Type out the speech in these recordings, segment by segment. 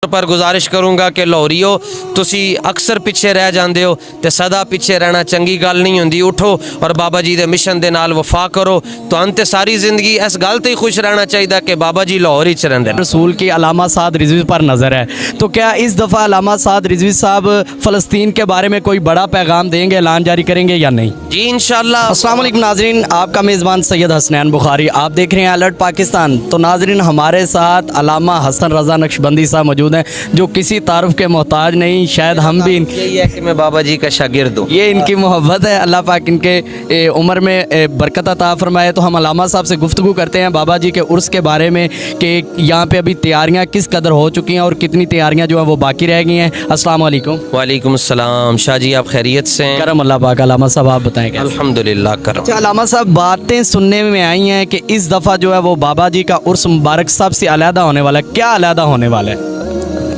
पर गुजारिश करूँगा कि लाहौरीओ तुसी अक्सर पिछे रह जाते हो तो सदा पिछे रहना चंगी गल नहीं होंदी। उठो और बाबा जी के मिशन के नाल वफा करो तो अंत सारी जिंदगी इस गल ते ही खुश रहना चाहिए कि बाबा जी लाहौर ही रहंदे। रसूल की अल्लामा साद रिजवी पर नज़र है, तो क्या इस दफ़ा अल्लामा साद रिजवी साहब फ़लस्तीन के बारे में कोई बड़ा पैगाम देंगे, ऐलान जारी करेंगे या नहीं? जी इंशाअल्लाह। अस्सलाम वालेकुम नाज़रीन, आपका मेज़बान सैयद हसनैन बुखारी, आप देख रहे हैं अलर्ट पाकिस्तान। तो नाज़रीन हमारे साथ अल्लामा हसन रज़ा नक्शबंदी साहब मौजूद हैं जो किसी तारुफ के मोहताज नहीं, शायद हम भी यही है कि मैं बाबा जी का शागिर्द हूँ। ये इनकी मोहब्बत है। अल्लाह पाक इनके उम्र में बरकत अता फरमाए। तो हम अल्लामा साहब से गुफ्तगू करते हैं बाबा जी के उर्स के बारे में कि यहाँ पे अभी तैयारियाँ किस कदर हो चुकी हैं और कितनी तैयारियाँ जो हैं वो बाकी रह गई हैं। अस्सलाम वालेकुम। वालेकुम अस्सलाम। शाह जी आप खैरियत से हैं? करम अल्लाह पाक। अल्लामा साहब आप बताएं कैसे? अल्हम्दुलिल्लाह करम। अच्छा अल्लामा साहब, बातें सुनने में आई हैं कि इस दफ़ा जो है वो बाबा जी का उर्स मुबारक सबसे अलहदा होने वाला है। क्या अलहदा होने वाला है?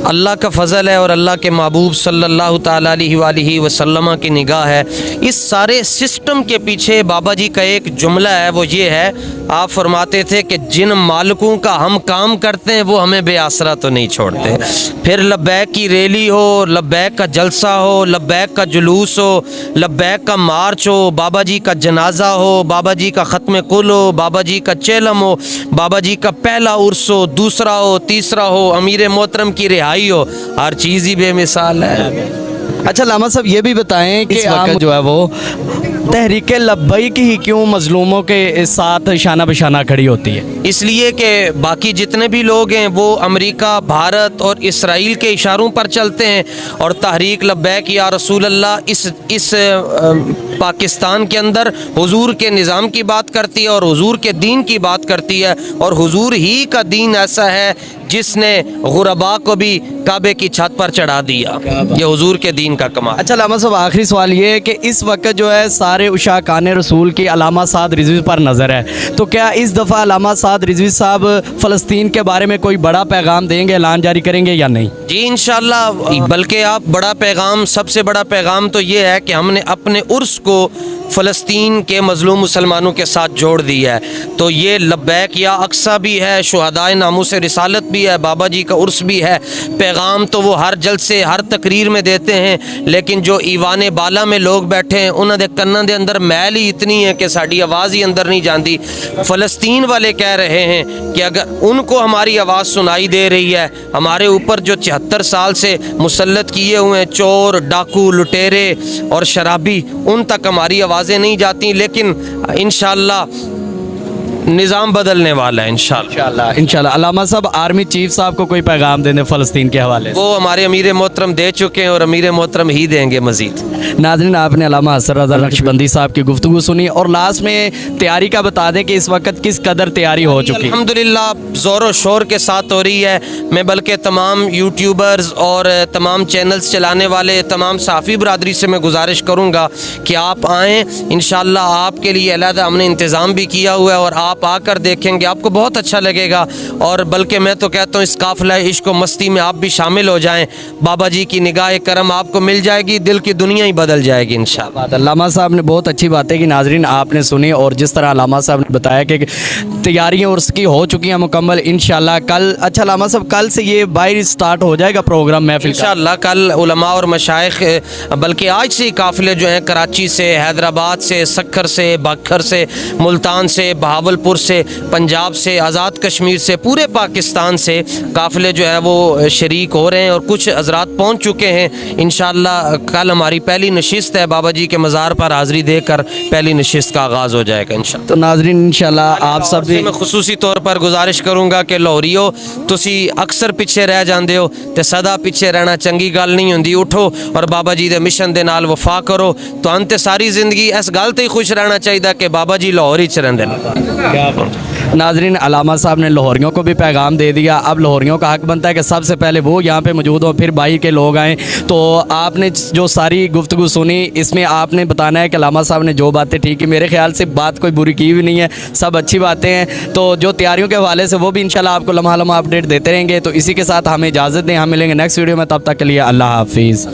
अल्लाह का फ़ज़ल है और अल्लाह के महबूब सल्लल्लाहु ताला अलैहि वसल्लम की निगाह है। इस सारे सिस्टम के पीछे बाबा जी का एक जुमला है, वो ये है, आप फरमाते थे कि जिन मालिकों का हम काम करते हैं वो हमें बेआसरा तो नहीं छोड़ते। फिर लब्बैक की रैली हो, लब्बैक का जलसा हो, लब्बैक का जुलूस हो, लब्बैक का मार्च हो, बाबा जी का जनाजा हो, बाबा जी का ख़त्म कुल हो, बाबा जी का चेलम हो, बाबा जी का पहला उर्स हो, दूसरा हो, तीसरा हो, अमीर मोहतरम की रिहाई हो, हर चीज़ ही बेमिसाल है। अच्छा अल्लामा साहब ये भी बताएं कि इस वक्त जो है वो तहरीक लब्बैक ही क्यों मजलूमों के साथ शाना बशाना खड़ी होती है? इसलिए कि बाकी जितने भी लोग हैं वो अमेरिका, भारत और इसराइल के इशारों पर चलते हैं और तहरीक लब्बैक या रसूल अल्लाह इस पाकिस्तान के अंदर हुजूर के निज़ाम की बात करती है और हुजूर के दीन की बात करती है। और हुजूर ही का दीन ऐसा है जिसने गुरबा को भी काबे की छत पर चढ़ा दिया। ये हुजूर के दीन का कमाल। अच्छा अल्लामा साहब, आखिरी सवाल ये है कि इस वक्त जो है सारे उशाकान रसूल की अल्लामा साद रिजवी पर नज़र है, तो क्या इस दफ़ा अल्लामा साद रिजवी साहब फ़लस्तीन के बारे में कोई बड़ा पैगाम देंगे, ऐलान जारी करेंगे या नहीं? जी इंशाअल्लाह। बल्कि आप बड़ा पैगाम, सबसे बड़ा पैगाम तो ये है कि हमने अपने उर्स को फ़लस्तीन के मज़लूम मुसलमानों के साथ जोड़ दिया है। तो ये लब्बैक या अक्सा भी है, शुहदाए नामूस रिसालत भी है, बाबा जी का उर्स भी है। पैगाम तो वो हर जलसे, हर तकरीर में देते हैं, लेकिन जो ईवान बाला में लोग बैठे हैं उन्होंने कन्ना दे अंदर मैल ही इतनी है कि साड़ी आवाज़ ही अंदर नहीं जाती। फ़लस्तीन वाले कह रहे हैं कि अगर उनको हमारी आवाज़ सुनाई दे रही है, हमारे ऊपर जो 74 साल से मुसल्लत किए हुए हैं चोर, डाकू, लुटेरे और शराबी, उन तक हमारी आवाज़ें नहीं जाती। लेकिन इंशाअल्लाह निज़ाम बदलने वाला है इंशाअल्लाह। इंशाअल्लाह। अल्लामा साहब, आर्मी चीफ साहब को कोई पैगाम देने फ़लस्तीन के हवाले से? वो हमारे अमीर मोहतरम दे चुके हैं और अमीर मोहतरम ही देंगे मज़ीद। नाज़रीन, आपने अल्लामा हसन रज़ा नक्शबंदी साहब की गुफ्तगू सुनी और लास्ट में तैयारी का बता दें कि इस वक्त किस कदर तैयारी हो चुकी है? अल्हम्दुलिल्लाह ज़ोर शोर के साथ हो रही है। मैं बल्कि तमाम यूट्यूबर्स और तमाम चैनल्स चलाने वाले तमाम साफ़ी बरादरी से मैं गुजारिश करूँगा कि आप आएँ। इंशाअल्लाह आपके लिए अलहदा हमने इंतज़ाम भी किया हुआ है और आप आकर देखेंगे, आपको बहुत अच्छा लगेगा। और बल्कि मैं तो कहता हूँ इस काफ़िला इश्क व मस्ती में आप भी शामिल हो जाएं। बाबा जी की निगाह करम आपको मिल जाएगी, दिल की दुनिया ही बदल जाएगी इंशाअल्लाह। अल्लामा साहब ने बहुत अच्छी बातें की, नाजरीन आपने सुनी। और जिस तरह अल्लामा साहब ने बताया कि तैयारियाँ उर्स की हो चुकी हैं मुकम्मल इंशाअल्लाह। कल, अच्छा अल्लामा साहब, कल से ये बाहर स्टार्ट हो जाएगा प्रोग्राम महफिल इंशाअल्लाह। कल उलमा और मशाइख, बल्कि आज से काफ़िले जो हैं कराची से, हैदराबाद से, सक्खर से, बखर से, मुल्तान से, बहावलपुर से, पंजाब से, आज़ाद कश्मीर से, पूरे पाकिस्तान से काफ़िले जो है वो शरीक हो रहे हैं और कुछ हज़रात पहुँच चुके हैं। इंशाअल्लाह कल हमारी पहली नशिस्त है, बाबा जी के मज़ार पर हाज़री देकर पहली नशिस्त का आगाज़ हो जाएगा इंशाअल्लाह। तो नाज़रीन इंशाअल्लाह आप सब भी मैं खुसूसी तौर पर गुजारिश करूँगा कि लाहौरीओ तुसी अक्सर पिछे रह जाते हो तो सदा पिछे रहना चंगी गल नहीं होंदी। उठो और बाबा जी के मिशन के नाल वफा करो तो अंत सारी जिंदगी इस गल ते ही खुश रहना चाहिए कि बाबा जी लाहौर ही रहंदे ने। नाजरीन अल्लामा साहब ने लाहौरियों को भी पैगाम दे दिया। अब लाहौरियों का हक बनता है कि सबसे पहले वो यहाँ पे मौजूद हो, फिर बाई के लोग आएँ। तो आपने जो सारी गुफ्तगू सुनी, इसमें आपने बताना है कि अल्लामा साहब ने जो बातें ठीक की, मेरे ख्याल से बात कोई बुरी की भी नहीं है, सब अच्छी बातें हैं। तो जो तैयारियों के हवाले से वो भी इंशाल्लाह आपको लम्हा लम्हा अपडेट देते रहेंगे। तो इसी के साथ हमें इजाज़त दें, हम मिलेंगे नेक्स्ट वीडियो में, तब तक के लिए अल्लाह हाफिज़।